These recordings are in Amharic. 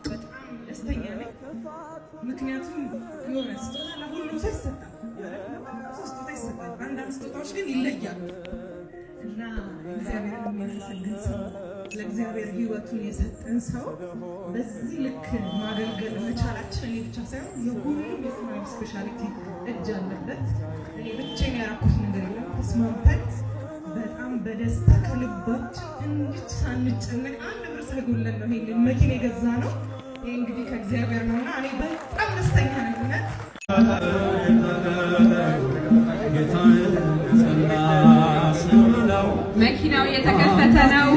በጣም ደስተኛ ነኝ። ምክንያቱም የሆነ ስጦታ ለሁሉም ሰው ይሰጣል፣ ስጦታ ይሰጣል። አንዳንድ ስጦታዎች ግን ይለያሉ እና እግዚአብሔር የሚያመሰግን ሰው ለእግዚአብሔር ሕይወቱን የሰጠን ሰው በዚህ ልክ ማገልገል መቻላችን እኔ ብቻ ሳይሆን የሁሉም የሰማያዊ ስፔሻሊቲ እጅ አለበት። እኔ ብቻዬን ያደረኩት ነገር የለም። ተስማምተን በጣም በደስታ ከልባችን እንዲህ ሳንጨነቅ አንድ ብር ሳይጎለን ነው ይሄን መኪና የገዛ ነው። ይሄ እንግዲህ ከእግዚአብሔር ነውና እኔ በጣም ደስተኛ ነኝ። እውነት መኪናው እየተከፈተ ነው።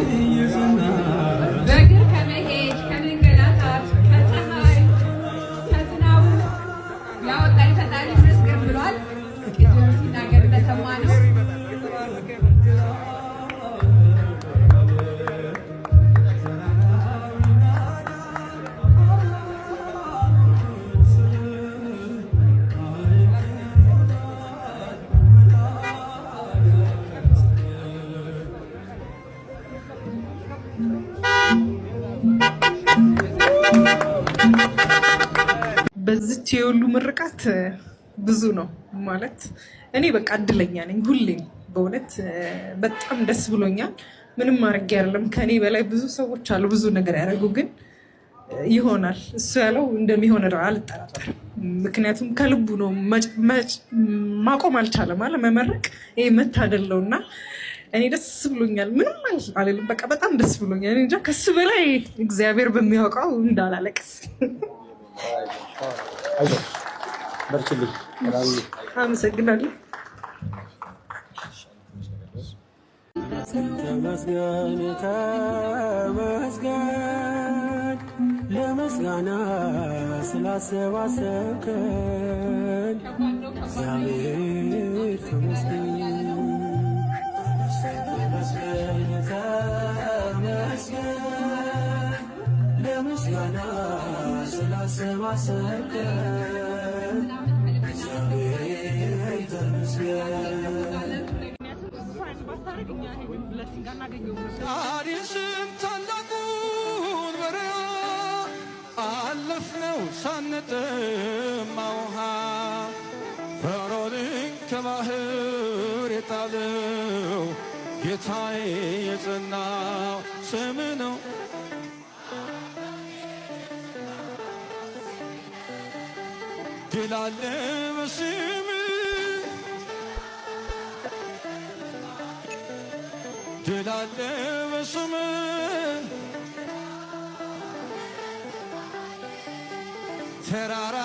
በእግር ከመሄድ ከመንገላታት ከፀሐይ ከዝናቡ ያወጣኝ ፈጣሪ ይመስገን ብሏል። ቅድም ሲናገር እንደሰማ ነው። በዚች የሁሉ ምርቃት ብዙ ነው ማለት እኔ በቃ እድለኛ ነኝ። ሁሌም በእውነት በጣም ደስ ብሎኛል። ምንም ማድረግ አይደለም። ከኔ በላይ ብዙ ሰዎች አሉ ብዙ ነገር ያደረጉ፣ ግን ይሆናል እሱ ያለው እንደሚሆን አልጠራጠርም። ምክንያቱም ከልቡ ነው። ማቆም አልቻለም አለ መመረቅ። ይሄ መታደል ነው እና እኔ ደስ ብሎኛል። ምንም አልልም። በቃ በጣም ደስ ብሎኛል። እንጃ ከሱ በላይ እግዚአብሔር በሚያውቀው እንዳላለቅስ። አመሰግናለሁ። ተመስገን ተመስገን ለምስጋና ስላሰባሰብከን እግዚአብሔር ተመስገን። ተመስገን ተመስገን ለምስጋና ስላሰባሰብከን እግዚአብሔር ተመስገን። አዲስም ታላቁን በረሃ አለፍነው ሳንጠማ ውሃ ፈርዖንን ከባህር የጣለው ጌታዬ የጸናው ስም ነው። ድል አለ በስምህ ድል አለ በስምህ ተራራ